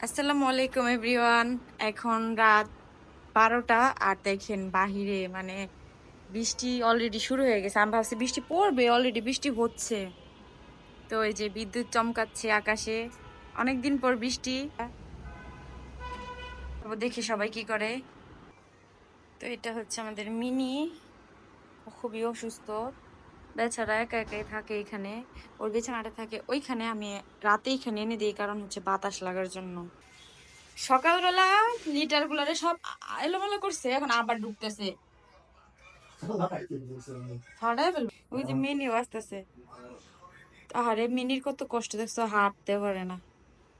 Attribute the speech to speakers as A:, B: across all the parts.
A: আসসালামু আলাইকুম এভরিওয়ান। এখন রাত 12টা আর দেখেন বাহিরে মানে বৃষ্টি অলরেডি শুরু হয়ে গেছে। আমি ভাবছি বৃষ্টি পড়বে, অলরেডি বৃষ্টি হচ্ছে। তো এই যে বিদ্যুৎ চমকাচ্ছে আকাশে, অনেকদিন পর বৃষ্টি। তারপর দেখি সবাই কি করে। তো এটা হচ্ছে আমাদের মিনি, ও খুবই অসুস্থ, বেচারা একা একাই থাকে এখানে। ওর বিছানাটা থাকে ওইখানে, আমি রাতে এখানে এনে দিই কারণ হচ্ছে বাতাস লাগার জন্য। সকালবেলা লিটার গুলারে সব এলোমেলো করছে, এখন আবার ঢুকতেছে। হারাই ফেলবো। ওই যে মিনিও আসতেছে। আরে মিনির কত কষ্ট দেখছো, হাঁটতে পারে না।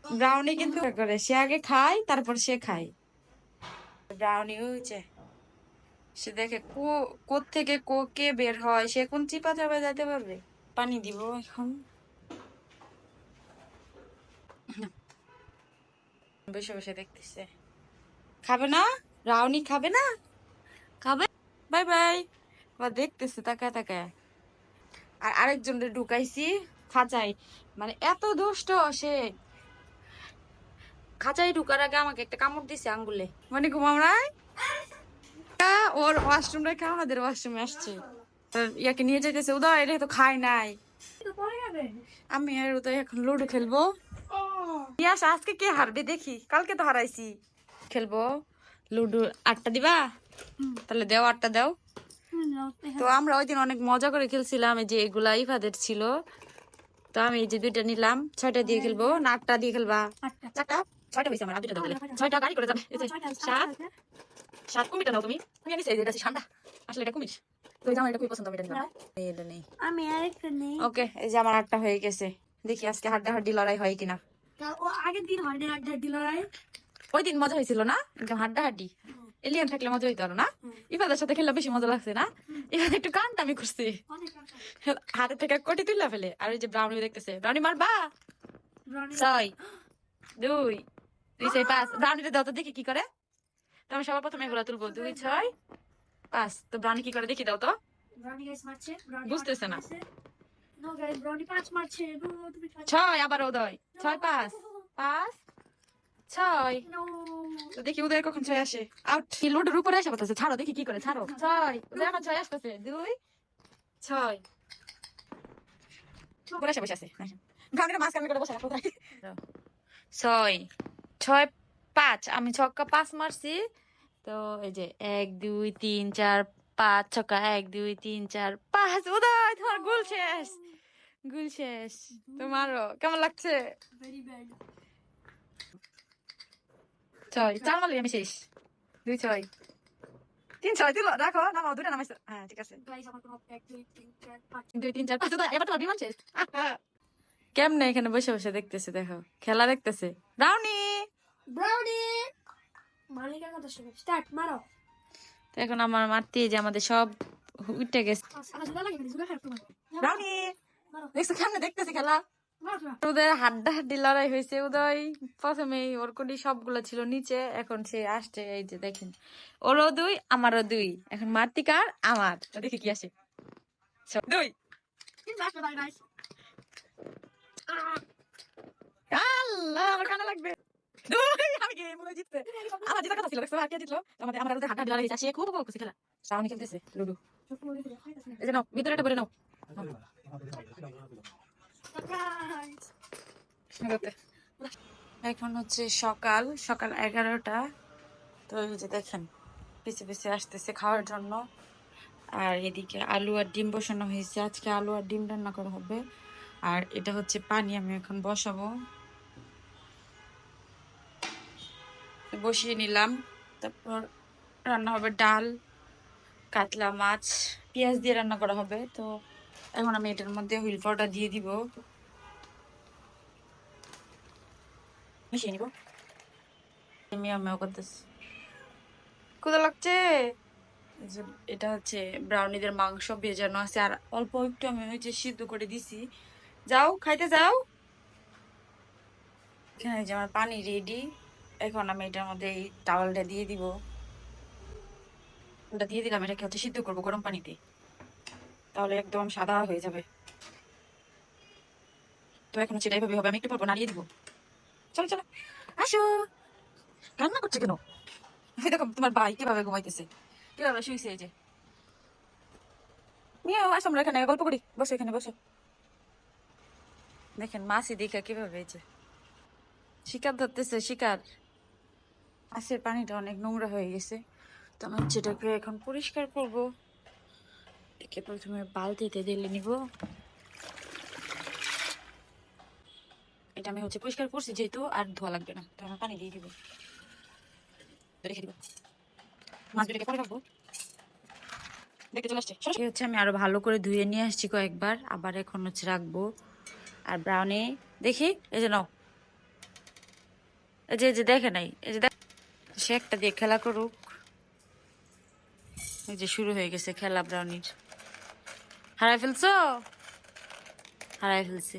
A: ব্রাউনি কিন্তু করে, সে আগে খায় তারপর সে খায়। ব্রাউনি হয়েছে, সে দেখে কোত্থেকে কে বের হয়, সে কোন চিপা চাপায় যাইতে পারবে। পানি দিব এখন, বসে বসে দেখতেছে। খাবে না, ব্রাউনি খাবে না, খাবে। Bye bye. আবার দেখতেছে তাকায় তাকায়। আর আরেকজনকে ঢুকাইছি খাঁচাই, মানে এত দুষ্ট সে। খাঁচাই ঢুকার আগে আমাকে একটা কামড় দিছে আঙ্গুলে, মানে ঘুমামড়ায়। ওর ওয়াশরুম রেখে আমাদের ওয়াশরুমে আসছে। ইয়াকে নিয়ে যাইতেছে, উদয় এটা তো খাই নাই। আমি আর উদয় এখন লুডো খেলবো। ইয়াস আজকে কে হারবে দেখি, কালকে তো হারাইছি। খেলবো লুডো। আটটা দিবা? তাহলে দেও, আটটা দাও। তো আমরা ওই দিন অনেক মজা করে খেলছিলাম, এই যে এগুলা ইফাদের ছিল। তো আমি এই যে দুইটা নিলাম। 6টা দিয়ে খেলবো না 8টা দিয়ে খেলবা? 4টা। 6টা হয়েছে আমার, আর দুইটা দাও তাহলে। 6টা গাড়ি করে যাবে। এই যে 7। 7 কুমিরটা নাও তুমি। তুমি আনিস, এই যে এটা হচ্ছে ঠান্ডা। আসলে এটা কুমির। তো এই যে আমার এটা খুবই পছন্দ, আমি এটা নিলাম। এই এটা নেই,
B: আমি আরেকটা নেই।
A: ওকে। এই যে আমার 8টা হয়ে গেছে। দেখি আজকে হাড্ডাহাড্ডি লড়াই হয় কিনা।
B: ও আগের দিন হয় না, একটা দিল রায়।
A: ওই দিন মজা হয়েছিল না, একদম হাড্ডাহাড্ডি। এলিয়ান থাকলে মজা হইতো আরো না? ইফাদের সাথে খেললে বেশি মজা লাগছে না? এবার একটু কানটা আমি করছি, হাতে থেকে কটি তুললা ফেলে। আর ওই যে ব্রাউনি দেখতেছে, ব্রাউনি মারবা। 6 2 2 6 5। ব্রাউনিটা দাও তো দেখি কি করে। তো আমি সবার প্রথমে এগুলা তুলবো। 2 6 5। তো ব্রাউনি কি করে দেখি, দাও তো।
B: ব্রাউনি গাইস মারছে, ব্রাউনি
A: বুঝতেছে না।
B: নো গাইস, ব্রাউনি 5 মারছে। নো তুমি
A: 6 আবার উদয়। 6 5 5 6।
B: নো।
A: তো দেখি উদয় কখন 6 আসে। আউট। কি লোডের উপরে এসে বলতেছে, ছাড়ো দেখি কি করে, ছাড়ো। 6 উদয় আমার 6 আসতেছে। 2 6 বলে এসে বসে আছে। ব্রাউনির মাঝখানে করে বসে রাখো। 6 6 5। আমি ছক্কা 5 মারছি। তো এই যে 1 2 3 4 5 ছক্কা, 1 2 3 4 5। উদয় তোমার গোল শেষ, গোল শেষ। তোমারও কেমন লাগছে?
B: Very bad.
A: 6 4 মারলে আমি শেষ। 2 6 3 6 দিল, রাখো নামাও, দুটা নামাইছো। হ্যাঁ ঠিক আছে।
B: গাইস আমার কোনো 1 2 3 4 5।
A: 2 3 4 5। উদয় এবার তোমার বিমান শেষ। কেমনে এখানে বসে বসে দেখতেছে, দেখো খেলা দেখতেছে। ব্রাউনি
B: ব্রাউনি মালিকের কথা শুনে স্টার্ট মারো।
A: তো এখন আমার মারতে যে আমাদের সব উঠে গেছে।
B: আমার জুতা লাগে, জুতা খারাপ তোমার।
A: ব্রাউনি
B: মারো
A: দেখছো কেমনে দেখতেছে খেলা।
B: মারো।
A: ওদের হাড্ডাহাড্ডি লড়াই হয়েছে। উদয় প্রথমেই ওর কোটি সবগুলো ছিল নিচে, এখন সে আসছে। এই যে দেখেন, ওরও 2 আমারও 2। এখন মার্তিকার আমার, তো দেখি কি আসে। 2
B: কিন্তু আসলে ভাই গাইস।
A: আল্লাহ আমার কানা লাগবে। 2 আমি কি মনে হয় জিতছে। আমার জেতার কথা ছিল, দেখছো কে জিতলো? আমাদের হাড্ডাহাড্ডি লড়াই হয়েছে। সে খুব উপভোগ করছে খেলা। সামনে খেলতেছে লুডু। এই যে নাও, ভিতরে একটা বলে নাও। এখন হচ্ছে সকাল সকাল 11টা। তো এই যে দেখেন পিছে পিছে আসতেছে খাওয়ার জন্য। আর এদিকে আলু আর ডিম বসানো হয়েছে, আজকে আলু আর ডিম রান্না করা হবে। আর এটা হচ্ছে পানি, আমি এখন বসাবো, বসিয়ে নিলাম। তারপর রান্না হবে ডাল, কাতলা মাছ, পেঁয়াজ দিয়ে রান্না করা হবে। তো এখন আমি এটার মধ্যে হুইল পাউডার দিয়ে দিব, মিশিয়ে নিব। মিয়াও করতেছি, ক্ষুধা লাগছে। এই যে এটা হচ্ছে ব্রাউনিদের মাংস ভেজানো আছে, আর অল্প একটু আমি ওই যে সিদ্ধ করে দিছি। যাও খাইতে যাও। এখানে যে আমার পানি রেডি। এখন আমি এটার মধ্যে এই টাওয়ালটা দিয়ে দিব। ওটা দিয়ে দিলাম, এটাকে হচ্ছে সিদ্ধ করবো গরম পানিতে, তাহলে একদম সাদা হয়ে যাবে। তো এখন হচ্ছে এটা এইভাবে হবে, আমি একটু পর নাড়িয়ে দিব। চলো চলো। আসো। কান্না করছে কেন? এই দেখো তোমার ভাই কিভাবে ঘুমাইতেছে, কিভাবে শুইছে। এই যে নিয়ে আসো, আমরা এখানে গল্প করি, বসো এখানে বসো। দেখেন মাছি দেখা কিভাবে এই যে শিকার ধরতেছে, শিকার। মাছের পানিটা অনেক নোংরা হয়ে গেছে, তো আমি যেটাকে এখন পরিষ্কার করব। একে প্রথমে বালতিতে ঢেলে নিব। এটা আমি পরিষ্কার করছি যেহেতু, আর ধোয়া লাগবে না, তো আমি পানি দিয়ে দিব, রেখে দিব। মাছগুলোকে পরে রাখবো। দেখতে চলে আসছে। আমি আরো ভালো করে ধুয়ে নিয়ে আসছি কয়েকবার, আবার এখন রাখবো। আর ব্রাউনি দেখি, এই যে নাও, এই যে দেখে নাই, এই যে সে একটা দিয়ে খেলা করুক। এই যে শুরু হয়ে গেছে খেলা ব্রাউনির। হারাই ফেলছো? হারাই ফেলছে।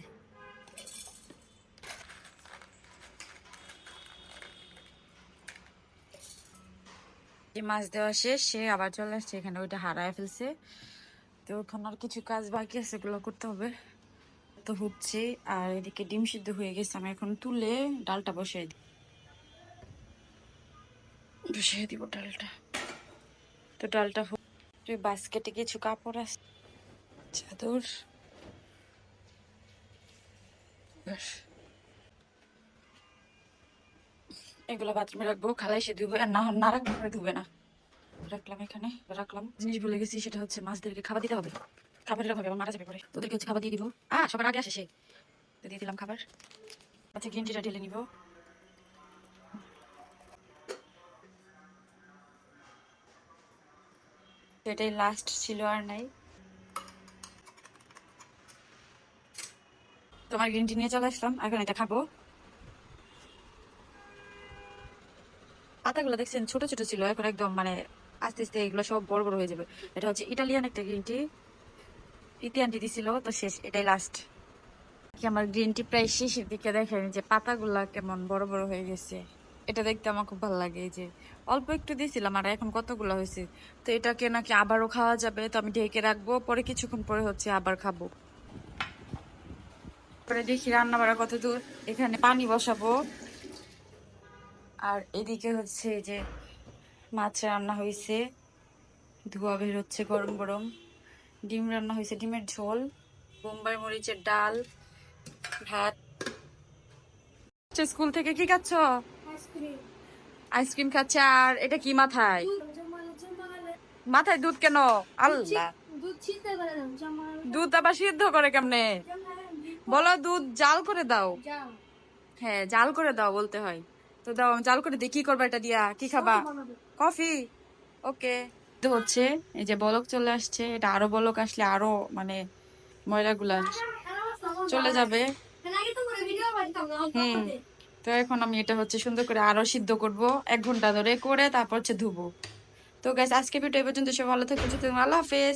A: যে মাছ দেওয়া শেষ, সে আবার চলে আসছে এখানে, ওইটা হারায় ফেলছে। তো ওখানে আর কিছু কাজ বাকি আছে, এগুলো করতে হবে। তো হচ্ছে, আর এদিকে ডিম সিদ্ধ হয়ে গেছে, আমি এখন তুলে ডালটা বসিয়ে দিব ডালটা। তো ডালটা বাস্কেটে কিছু কাপড় আছে, চাদর। এগুলো বাথরুমে রাখবো, খালাই সে ধুবে, আর না রাখবো পরে ধুবে না। রাখলাম এখানে, রাখলাম। জিনিস ভুলে গেছি, সেটা হচ্ছে মাছদেরকে খাবার দিতে হবে। খাবার এরকম হবে, আমার মারা যাবে পরে, তোদেরকে খাবার দিয়ে দিব। সবার আগে আসে সে, তো দিয়ে দিলাম খাবার। আচ্ছা, গ্রিন টিটা ঢেলে নিব। এটাই লাস্ট ছিল, আর নাই। তোমার গ্রিন টি নিয়ে চলে আসলাম, এখন এটা খাবো। পাতাগুলো দেখছেন ছোট ছোট ছিল, এখন একদম আস্তে আস্তে এগুলো সব বড় বড় হয়ে যাবে। এটা হচ্ছে ইটালিয়ান একটা গ্রিন টি, ইতি আন্টি দিছিল, তো শেষ, এটাই লাস্ট। কি আমার গ্রিন টি প্রায় শেষের দিকে, দেখেন যে পাতাগুলা কেমন বড় বড় হয়ে গেছে। এটা দেখতে আমার খুব ভালো লাগে। এই যে অল্প একটু দিয়েছিলাম, আর এখন কতগুলো হয়েছে। তো এটাকে নাকি আবারও খাওয়া যাবে, তো আমি ঢেকে রাখবো, পরে কিছুক্ষণ পরে আবার খাবো। পরে দেখি রান্না বাড়া কত দূর। এখানে পানি বসাবো, আর এদিকে এই যে মাছ রান্না হয়েছে, ধোয়া বের হচ্ছে গরম গরম। ডিম রান্না হয়েছে, ডিমের ঝোল, বোম্বাই মরিচের ডাল, ভাত। স্কুল থেকে কি খাচ্ছ?
B: আইসক্রিম।
A: আইসক্রিম খাচ্ছে। আর এটা কি মাথায়?
B: দুধ জমালে জমালে
A: মাথায় দুধ কেন? আল্লাহ,
B: দুধ ছিনতে করে দাও জমালে
A: দুধ আবার সিদ্ধ করে কেমনে?
B: জমালে
A: বলো দুধ জাল করে দাও।
B: যাও
A: হ্যাঁ, জাল করে দাও বলতে হয়। তো দাও, আমি জাল করে দিই। কি করবা এটা দিয়া? কি খাবা?
B: বানাবে
A: কফি? ওকে। তো এই যে বলক চলে আসছে, এটা আরো বলক আসলে আরো ময়লাগুলা চলে যাবে।
B: নাকি তো করে ভিডিও বানাতাম না অল্প
A: হুম।
B: করে
A: তো এখন আমি এটা সুন্দর করে আরো সিদ্ধ করব, 1 ঘন্টা ধরে করে, তারপর ধুবো। তো গাইস, আজকে ভিডিও এই পর্যন্ত। সব ভালো থাকবে, আল্লাহ হাফেজ।